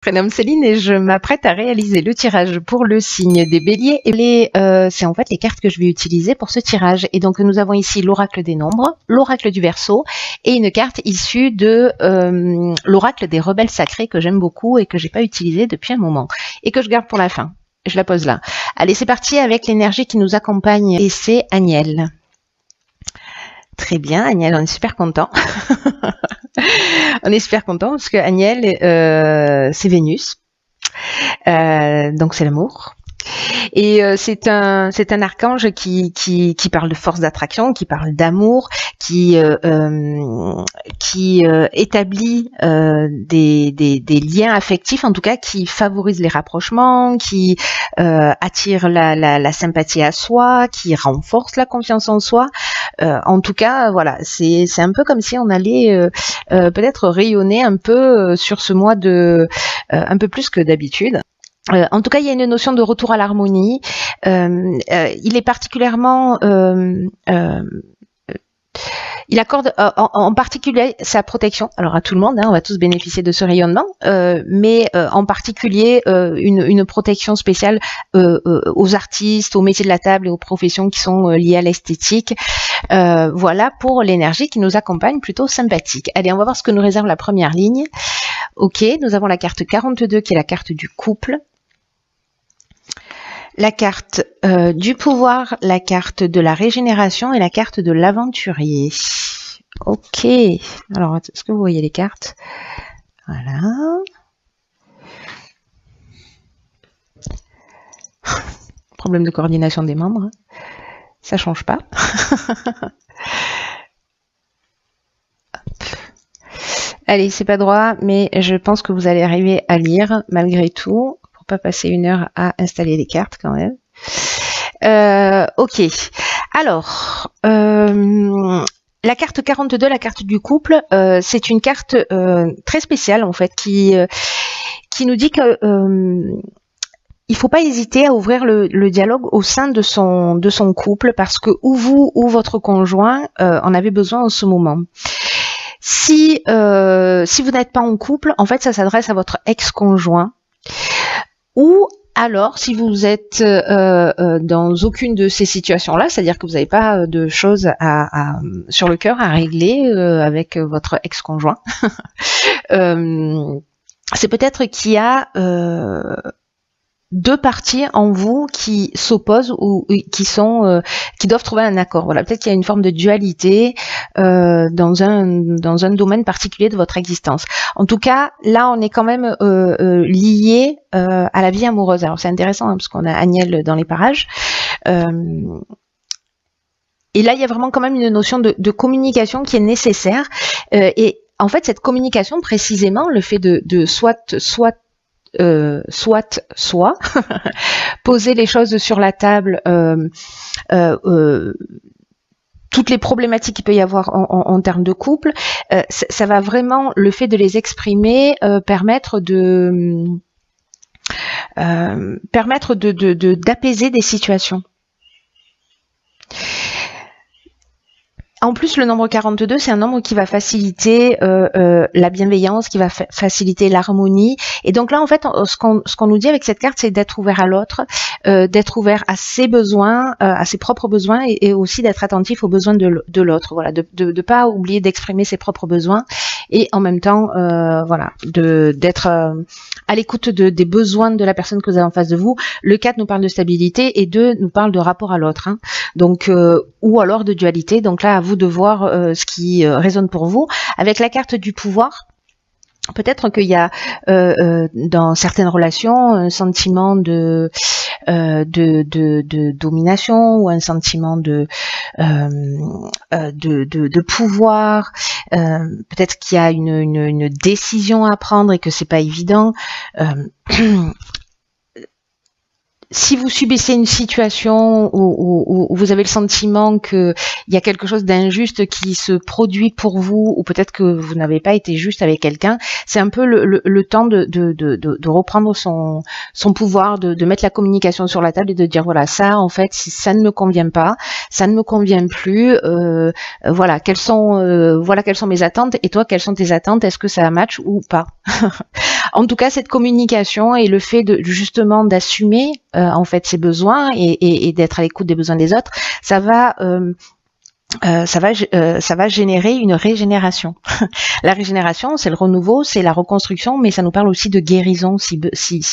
Prénomme Céline et je m'apprête à réaliser le tirage pour le signe des béliers. Et c'est en fait les cartes que je vais utiliser pour ce tirage. Et donc nous avons ici l'oracle des nombres, l'oracle du Verseau et une carte issue de l'oracle des rebelles sacrés que j'aime beaucoup et que j'ai pas utilisé depuis un moment et que je garde pour la fin. Je la pose là. Allez, c'est parti avec l'énergie qui nous accompagne et c'est Agnelle. Très bien, Agnelle, on est super content. On est super content parce que Agnelle, c'est Vénus, donc c'est l'amour. Et c'est un archange qui parle de force d'attraction, qui parle d'amour, qui établit des liens affectifs, en tout cas qui favorise les rapprochements, qui attire la sympathie à soi, qui renforce la confiance en soi. En tout cas, voilà, c'est un peu comme si on allait peut-être rayonner un peu sur ce mois de un peu plus que d'habitude. En tout cas, il y a une notion de retour à l'harmonie. Il est particulièrement, il accorde en particulier sa protection. Alors à tout le monde, hein, on va tous bénéficier de ce rayonnement, mais en particulier une protection spéciale aux artistes, aux métiers de la table et aux professions qui sont liées à l'esthétique. Voilà pour l'énergie qui nous accompagne, plutôt sympathique. Allez, on va voir ce que nous réserve la première ligne. Ok, nous avons la carte 42 qui est la carte du couple. La carte du pouvoir, la carte de la régénération et la carte de l'aventurier. Ok, alors est-ce que vous voyez les cartes? Voilà. Problème de coordination des membres, ça change pas. Allez, c'est pas droit, mais je pense que vous allez arriver à lire malgré tout. Pas passer une heure à installer les cartes quand même. Ok. Alors, la carte 42, la carte du couple, c'est une carte très spéciale en fait qui nous dit que il faut pas hésiter à ouvrir le dialogue au sein de son couple parce que ou vous ou votre conjoint en avez besoin en ce moment. Si vous n'êtes pas en couple, en fait, ça s'adresse à votre ex-conjoint. Ou alors, si vous êtes dans aucune de ces situations-là, c'est-à-dire que vous n'avez pas de choses sur le cœur à régler avec votre ex-conjoint, c'est peut-être qu'il y a deux parties en vous qui s'opposent ou qui doivent trouver un accord. Voilà, peut-être qu'il y a une forme de dualité dans un domaine particulier de votre existence. En tout cas, là, on est quand même lié à la vie amoureuse. Alors, c'est intéressant hein, parce qu'on a Agnelle dans les parages. Et là, il y a vraiment quand même une notion de communication qui est nécessaire. Et en fait, cette communication, précisément, le fait de soit poser les choses sur la table, toutes les problématiques qu'il peut y avoir en termes de couple, ça va vraiment, le fait de les exprimer, permettre d'apaiser des situations. En plus, le nombre 42, c'est un nombre qui va faciliter la bienveillance, qui va faciliter l'harmonie. Et donc là, en fait, ce qu'on nous dit avec cette carte, c'est d'être ouvert à l'autre, d'être ouvert à ses besoins, à ses propres besoins, et aussi d'être attentif aux besoins de l'autre. Voilà, de pas oublier d'exprimer ses propres besoins, et en même temps, voilà, d'être à l'écoute des besoins de la personne que vous avez en face de vous. Le 4 nous parle de stabilité et 2 nous parle de rapport à l'autre. Hein. Donc, ou alors de dualité. Donc là, à vous de voir ce qui résonne pour vous. Avec la carte du pouvoir, peut-être qu'il y a dans certaines relations un sentiment de domination ou un sentiment de pouvoir. Peut-être qu'il y a une décision à prendre et que c'est pas évident. Si vous subissez une situation où vous avez le sentiment qu'il y a quelque chose d'injuste qui se produit pour vous, ou peut-être que vous n'avez pas été juste avec quelqu'un, c'est un peu le temps de reprendre son pouvoir, de mettre la communication sur la table et de dire voilà, ça en fait, si ça ne me convient pas, ça ne me convient plus, voilà, quelles sont mes attentes, et toi, quelles sont tes attentes, est-ce que ça match ou pas? En tout cas, cette communication et le fait de justement d'assumer en fait ses besoins et d'être à l'écoute des besoins des autres, ça va générer une régénération. La régénération, c'est le renouveau, c'est la reconstruction, mais ça nous parle aussi de guérison si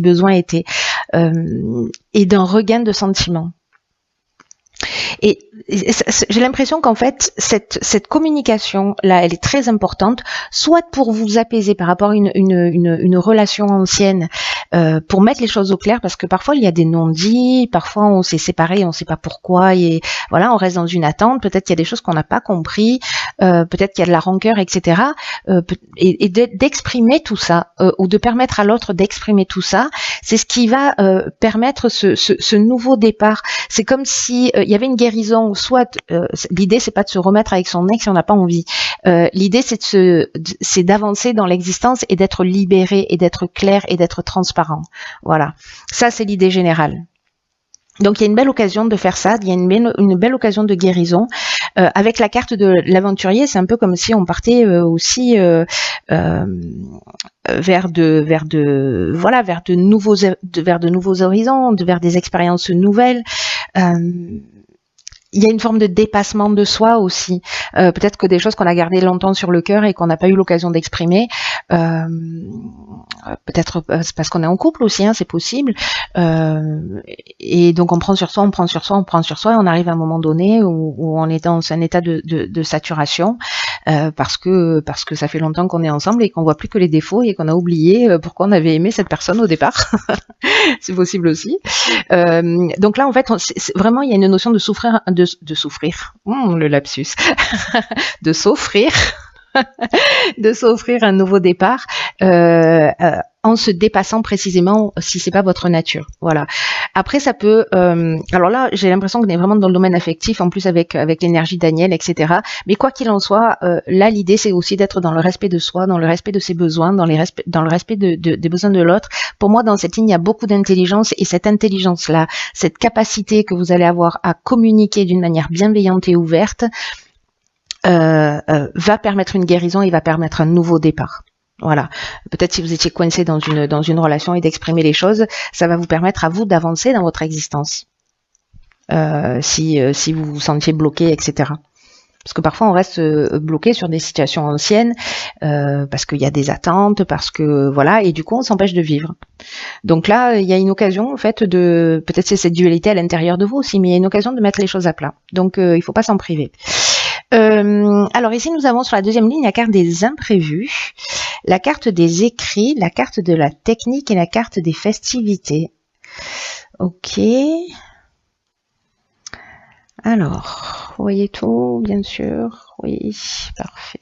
besoin était, et d'un regain de sentiments. Et j'ai l'impression qu'en fait, cette communication-là, elle est très importante, soit pour vous apaiser par rapport à une relation ancienne, pour mettre les choses au clair, parce que parfois il y a des non-dits, parfois on s'est séparés, on ne sait pas pourquoi, et voilà, on reste dans une attente, peut-être qu'il y a des choses qu'on n'a pas compris, peut-être qu'il y a de la rancœur, etc. Et d'exprimer tout ça, ou de permettre à l'autre d'exprimer tout ça, c'est ce qui va permettre ce nouveau départ. C'est comme si il y avait une guérison, soit l'idée c'est pas de se remettre avec son ex si on n'a pas envie. L'idée c'est d'avancer dans l'existence et d'être libéré et d'être clair et d'être transparent. Voilà, ça c'est l'idée générale. Donc il y a une belle occasion de faire ça, il y a une belle occasion de guérison. Avec la carte de l'aventurier, c'est un peu comme si on partait aussi vers de nouveaux horizons, vers des expériences nouvelles. Il y a une forme de dépassement de soi aussi. Peut-être que des choses qu'on a gardées longtemps sur le cœur et qu'on n'a pas eu l'occasion d'exprimer. Peut-être c'est parce qu'on est en couple aussi, hein, c'est possible. Et donc on prend sur soi, et on arrive à un moment donné où on est dans un état de saturation parce que ça fait longtemps qu'on est ensemble et qu'on voit plus que les défauts et qu'on a oublié pourquoi on avait aimé cette personne au départ. C'est possible aussi. Donc là en fait, vraiment il y a une notion de souffrir, de souffrir. Le lapsus. De s'offrir. De s'offrir un nouveau départ en se dépassant précisément si c'est pas votre nature. Voilà. Après ça peut alors là j'ai l'impression qu'on est vraiment dans le domaine affectif en plus avec l'énergie Daniel, etc. Mais quoi qu'il en soit, là l'idée c'est aussi d'être dans le respect de soi, dans le respect de ses besoins, dans le respect des besoins de l'autre. Pour moi dans cette ligne il y a beaucoup d'intelligence et cette intelligence là, cette capacité que vous allez avoir à communiquer d'une manière bienveillante et ouverte va permettre une guérison et va permettre un nouveau départ. Voilà. Peut-être si vous étiez coincé dans une relation et d'exprimer les choses, ça va vous permettre à vous d'avancer dans votre existence. Si vous vous sentiez bloqué, etc. Parce que parfois on reste bloqué sur des situations anciennes, parce qu'il y a des attentes, parce que voilà, et du coup on s'empêche de vivre. Donc là, il y a une occasion en fait peut-être c'est cette dualité à l'intérieur de vous aussi, mais il y a une occasion de mettre les choses à plat. Donc il faut pas s'en priver. Alors ici nous avons sur la deuxième ligne la carte des imprévus, la carte des écrits, la carte de la technique et la carte des festivités. Ok. Alors, vous voyez tout, bien sûr. Oui, parfait.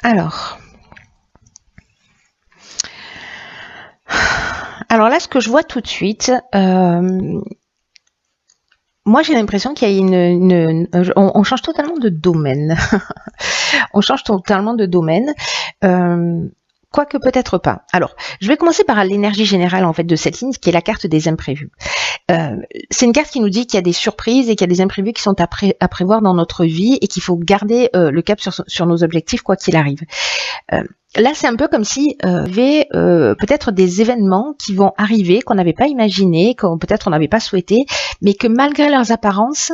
Alors là, ce que je vois tout de suite, moi, j'ai l'impression qu'il y a on change totalement de domaine. On change totalement de domaine. Quoique peut-être pas. Alors, je vais commencer par l'énergie générale en fait de cette ligne, qui est la carte des imprévus. C'est une carte qui nous dit qu'il y a des surprises et qu'il y a des imprévus qui sont à prévoir dans notre vie et qu'il faut garder le cap sur nos objectifs quoi qu'il arrive. Là, c'est un peu comme si il y avait peut-être des événements qui vont arriver qu'on n'avait pas imaginé, qu'on peut-être on n'avait pas souhaité, mais que malgré leurs apparences,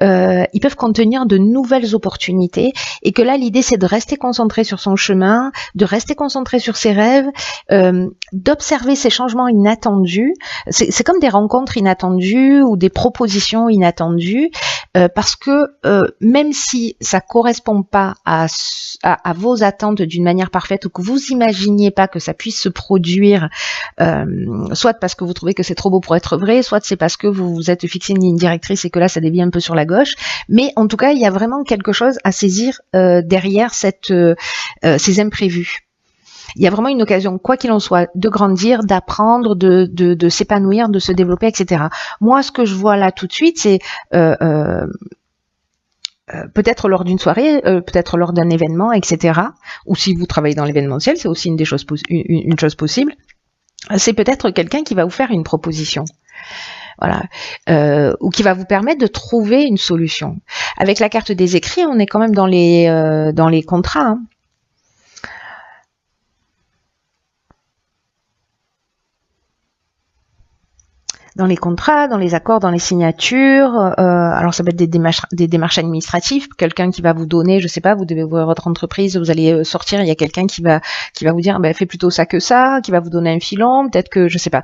ils peuvent contenir de nouvelles opportunités. Et que là, l'idée, c'est de rester concentré sur son chemin, de rester concentré sur ses rêves, d'observer ces changements inattendus. C'est comme des rencontres inattendues ou des propositions inattendues, parce que même si ça correspond pas à vos attentes d'une manière parfaite, ou que vous imaginiez pas que ça puisse se produire, soit parce que vous trouvez que c'est trop beau pour être vrai, soit c'est parce que vous vous êtes fixé une ligne directrice et que là ça dévie un peu sur la gauche, mais en tout cas il y a vraiment quelque chose à saisir derrière ces imprévus. Il y a vraiment une occasion, quoi qu'il en soit, de grandir, d'apprendre, de s'épanouir, de se développer, etc. Moi, ce que je vois là tout de suite, c'est peut-être lors d'une soirée, peut-être lors d'un événement, etc. Ou si vous travaillez dans l'événementiel, c'est aussi une chose possible. C'est peut-être quelqu'un qui va vous faire une proposition. Voilà, ou qui va vous permettre de trouver une solution. Avec la carte des écrits, on est quand même dans les contrats. Hein. dans les contrats, dans les accords, dans les signatures. Alors ça peut être des démarches administratives, quelqu'un qui va vous donner, je sais pas, vous devez ouvrir votre entreprise, vous allez sortir, il y a quelqu'un qui va vous dire, ben, fais plutôt ça que ça, qui va vous donner un filon, peut-être que, je sais pas,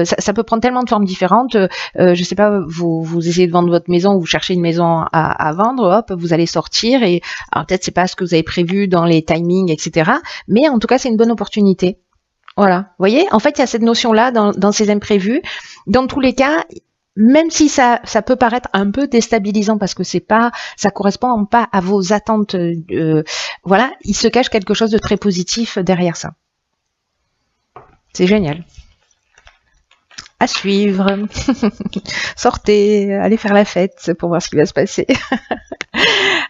ça peut prendre tellement de formes différentes. Je sais pas, vous essayez de vendre votre maison, vous cherchez une maison à vendre, hop, vous allez sortir et alors peut-être c'est pas ce que vous avez prévu dans les timings, etc. Mais en tout cas, c'est une bonne opportunité. Voilà, vous voyez, en fait, il y a cette notion-là dans ces imprévus. Dans tous les cas, même si ça peut paraître un peu déstabilisant parce que ça correspond pas à vos attentes, voilà, il se cache quelque chose de très positif derrière ça. C'est génial. À suivre. Sortez, allez faire la fête pour voir ce qui va se passer.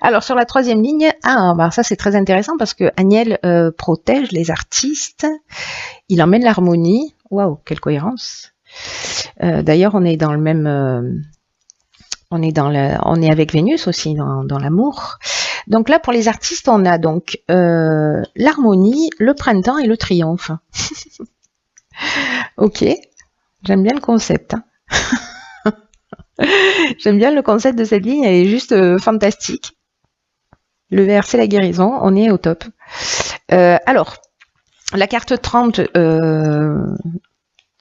Alors sur la troisième ligne, bah ça c'est très intéressant parce que Aniel protège les artistes, il emmène l'harmonie. Waouh, quelle cohérence. D'ailleurs, on est dans le même, on est avec Vénus aussi dans l'amour. Donc là, pour les artistes, on a donc l'harmonie, le printemps et le triomphe. Ok, j'aime bien le concept. Hein. J'aime bien le concept de cette ligne, elle est juste fantastique. Le vert, c'est la guérison, on est au top. Alors, la carte 30,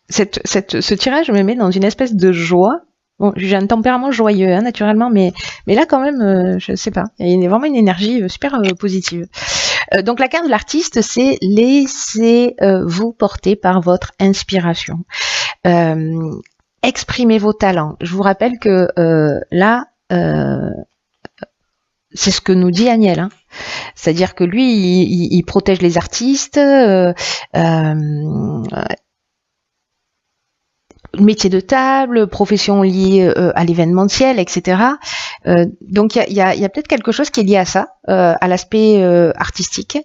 ce tirage me met dans une espèce de joie. Bon, j'ai un tempérament joyeux, hein, naturellement, mais là, quand même, je sais pas, il y a vraiment une énergie super positive. Donc, la carte de l'artiste, c'est laissez-vous porter par votre inspiration. Exprimez vos talents. Je vous rappelle que là, c'est ce que nous dit Aniel. Hein. C'est-à-dire que lui, il protège les artistes, métier de table, profession liée à l'événementiel, etc. Donc il y a peut-être quelque chose qui est lié à ça, à l'aspect artistique.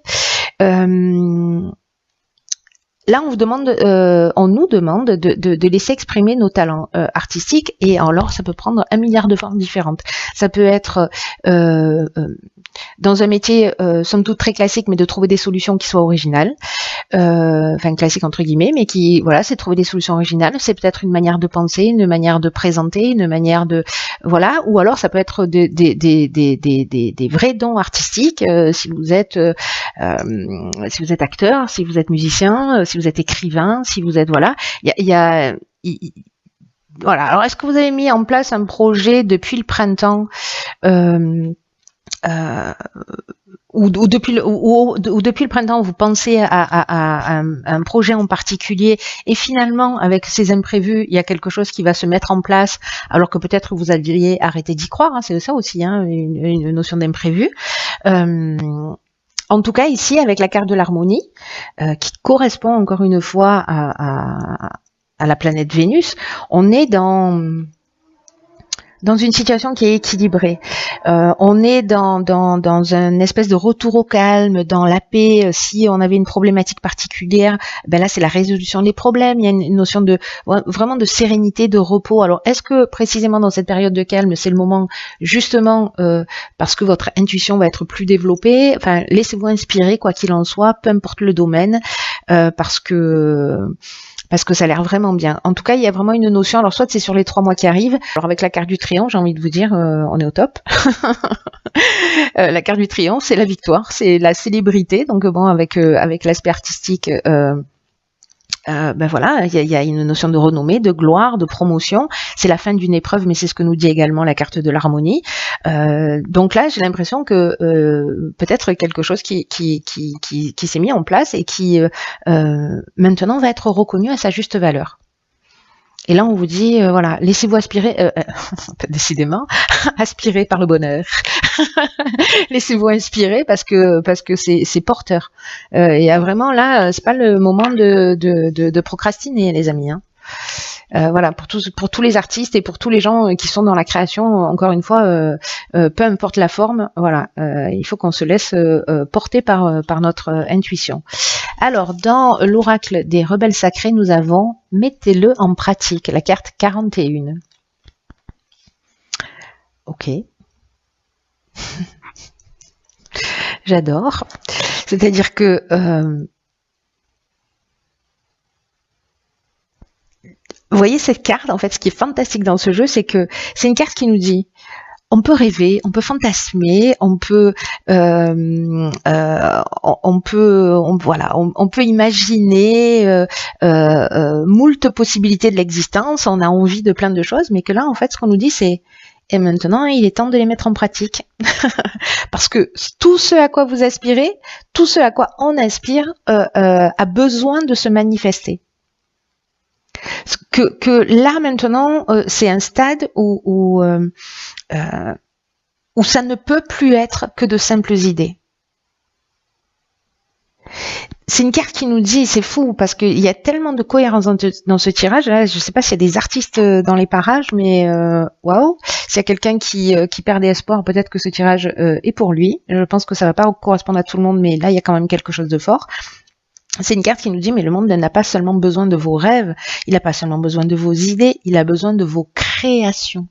Là, on nous demande de laisser exprimer nos talents artistiques, et alors ça peut prendre 1 milliard de formes différentes. Ça peut être dans un métier somme toute très classique, mais de trouver des solutions qui soient originales, enfin classique entre guillemets, mais qui, voilà, c'est trouver des solutions originales. C'est peut-être une manière de penser, une manière de présenter, une manière de, voilà, ou alors ça peut être des vrais dons artistiques. Si vous êtes acteur, si vous êtes musicien, si vous êtes écrivain, si vous êtes, voilà, voilà. Alors, est-ce que vous avez mis en place un projet depuis le printemps, ou depuis le printemps, vous pensez à un projet en particulier, et finalement, avec ces imprévus, il y a quelque chose qui va se mettre en place, alors que peut-être vous aviez arrêté d'y croire. Hein, c'est ça aussi, hein, une notion d'imprévu. En tout cas, ici, avec la carte de l'harmonie, qui correspond encore une fois à la planète Vénus, on est dans une situation qui est équilibrée. On est dans un espèce de retour au calme, dans la paix. Si on avait une problématique particulière, ben là c'est la résolution des problèmes. Il y a une notion de vraiment de sérénité, de repos. Alors est-ce que précisément dans cette période de calme, c'est le moment justement parce que votre intuition va être plus développée. Enfin, laissez-vous inspirer quoi qu'il en soit, peu importe le domaine, parce que ça a l'air vraiment bien. En tout cas, il y a vraiment une notion, alors soit c'est sur les 3 mois qui arrivent, alors avec la carte du triomphe, j'ai envie de vous dire, on est au top. La carte du triomphe, c'est la victoire, c'est la célébrité, donc bon, avec l'aspect artistique, ben voilà, il y a une notion de renommée, de gloire, de promotion. C'est la fin d'une épreuve, mais c'est ce que nous dit également la carte de l'harmonie. Donc là, j'ai l'impression que peut-être quelque chose qui s'est mis en place et qui maintenant va être reconnu à sa juste valeur. Et là, on vous dit, voilà, laissez-vous aspirer, décidément, aspirer par le bonheur. Laissez-vous inspirer parce que c'est porteur. Il y a vraiment là, c'est pas le moment de procrastiner, les amis. Hein. Voilà, pour tous les artistes et pour tous les gens qui sont dans la création, encore une fois, peu importe la forme, voilà, il faut qu'on se laisse porter par notre intuition. Alors, dans l'oracle des rebelles sacrés, nous avons « Mettez-le en pratique », la carte 41. Ok. J'adore. C'est-à-dire que Vous voyez cette carte, en fait, ce qui est fantastique dans ce jeu, c'est que c'est une carte qui nous dit on peut rêver, on peut fantasmer, on peut on peut imaginer moult possibilités de l'existence, on a envie de plein de choses, mais que là en fait ce qu'on nous dit c'est et maintenant il est temps de les mettre en pratique. Parce que tout ce à quoi vous aspirez, tout ce à quoi on aspire a besoin de se manifester. Que là maintenant c'est un stade où ça ne peut plus être que de simples idées. C'est une carte qui nous dit, c'est fou, parce qu'il y a tellement de cohérence dans ce tirage. Là, je ne sais pas s'il y a des artistes dans les parages, mais waouh, s'il y a quelqu'un qui perd des espoirs, peut-être que ce tirage est pour lui. Je pense que ça ne va pas correspondre à tout le monde, mais là, il y a quand même quelque chose de fort. C'est une carte qui nous dit, mais le monde n'a pas seulement besoin de vos rêves, il n'a pas seulement besoin de vos idées, il a besoin de vos créations.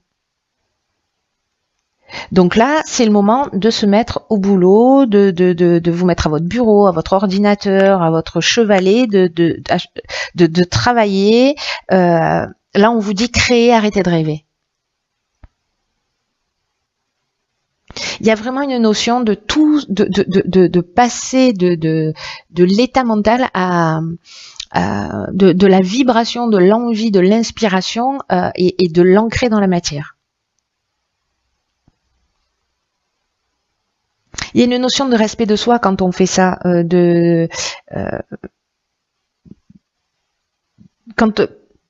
Donc là, c'est le moment de se mettre au boulot, de vous mettre à votre bureau, à votre ordinateur, à votre chevalet, de travailler. Là, on vous dit créer, arrêtez de rêver. Il y a vraiment une notion de tout, de passer de l'état mental à de la vibration, de l'envie, de l'inspiration et de l'ancrer dans la matière. Il y a une notion de respect de soi quand on fait ça,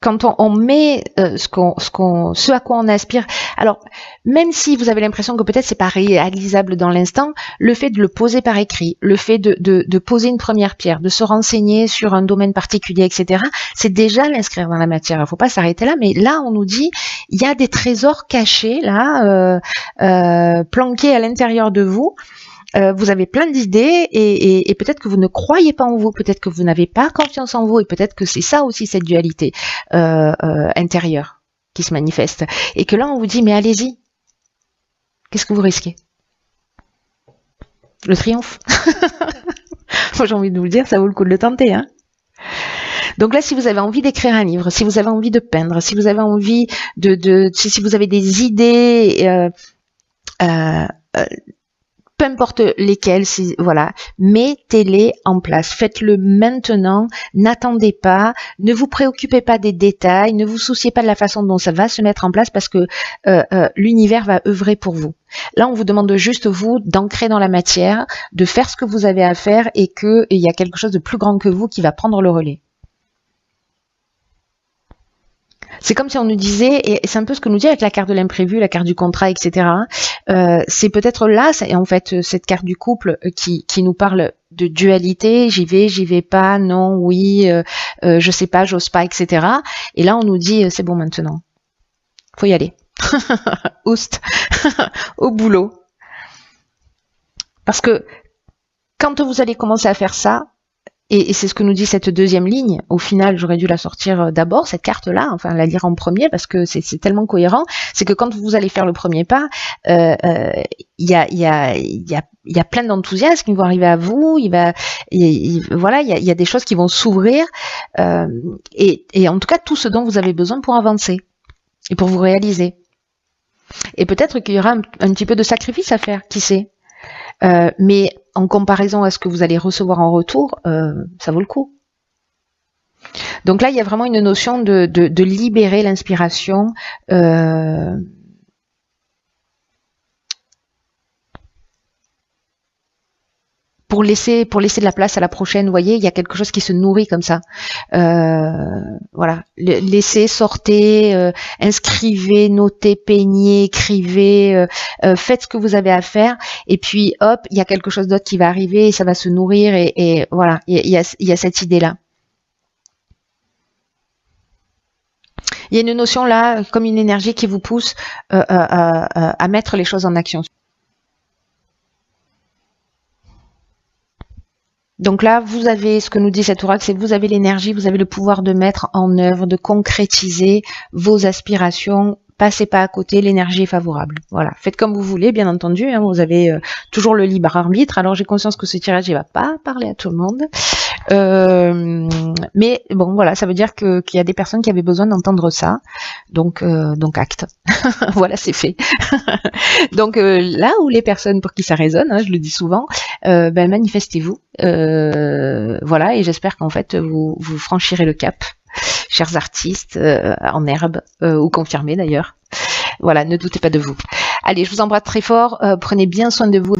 quand on met ce à quoi on aspire. Alors, même si vous avez l'impression que peut-être c'est pas réalisable dans l'instant, le fait de le poser par écrit, le fait de poser une première pierre, de se renseigner sur un domaine particulier, etc., c'est déjà l'inscrire dans la matière. Il ne faut pas s'arrêter là, mais là, on nous dit, il y a des trésors cachés, là, planqués à l'intérieur de vous. Vous avez plein d'idées et peut-être que vous ne croyez pas en vous, peut-être que vous n'avez pas confiance en vous et peut-être que c'est ça aussi cette dualité intérieure qui se manifeste. Et que là on vous dit mais allez-y, qu'est-ce que vous risquez? Le triomphe. Moi j'ai envie de vous le dire, ça vaut le coup de le tenter, hein. Donc là, si vous avez envie d'écrire un livre, si vous avez envie de peindre, si vous avez envie si vous avez des idées, peu importe lesquelles, voilà, mettez-les en place. Faites-le maintenant, n'attendez pas, ne vous préoccupez pas des détails, ne vous souciez pas de la façon dont ça va se mettre en place parce que l'univers va œuvrer pour vous. Là, on vous demande juste, vous, d'ancrer dans la matière, de faire ce que vous avez à faire et qu'il y a quelque chose de plus grand que vous qui va prendre le relais. C'est comme si on nous disait, et c'est un peu ce que nous dit avec la carte de l'imprévu, la carte du contrat, etc. C'est peut-être là, en fait, cette carte du couple qui nous parle de dualité, j'y vais pas, non, oui, je sais pas, j'ose pas, etc. Et là, on nous dit, c'est bon maintenant, faut y aller. Oust, au boulot. Parce que quand vous allez commencer à faire ça, et c'est ce que nous dit cette deuxième ligne. Au final, j'aurais dû la sortir d'abord, cette carte-là, enfin la lire en premier, parce que c'est tellement cohérent. C'est que quand vous allez faire le premier pas, il y a plein d'enthousiasme qui vont arriver à vous. Voilà, il y a des choses qui vont s'ouvrir. Et en tout cas, tout ce dont vous avez besoin pour avancer et pour vous réaliser. Et peut-être qu'il y aura un petit peu de sacrifice à faire, qui sait. Mais en comparaison à ce que vous allez recevoir en retour, ça vaut le coup. Donc là, il y a vraiment une notion de libérer l'inspiration. Pour laisser de la place à la prochaine, vous voyez, il y a quelque chose qui se nourrit comme ça. Voilà, laissez, sortez, inscrivez, notez, peignez, écrivez, faites ce que vous avez à faire, et puis hop, il y a quelque chose d'autre qui va arriver, et ça va se nourrir, et voilà, il y a cette idée-là. Il y a une notion là, comme une énergie qui vous pousse à mettre les choses en action. Donc là, vous avez ce que nous dit cet oracle, c'est que vous avez l'énergie, vous avez le pouvoir de mettre en œuvre, de concrétiser vos aspirations passez pas à côté, l'énergie est favorable. Voilà, faites comme vous voulez, bien entendu, hein, vous avez toujours le libre arbitre. Alors j'ai conscience que ce tirage, il va pas parler à tout le monde. Mais bon, voilà, ça veut dire qu'il y a des personnes qui avaient besoin d'entendre ça. Donc acte. Voilà, c'est fait. Donc là où les personnes pour qui ça résonne, hein, je le dis souvent, manifestez-vous. Voilà, et j'espère qu'en fait vous franchirez le cap, chers artistes, en herbe ou confirmés d'ailleurs. Voilà, ne doutez pas de vous. Allez, je vous embrasse très fort. Prenez bien soin de vous.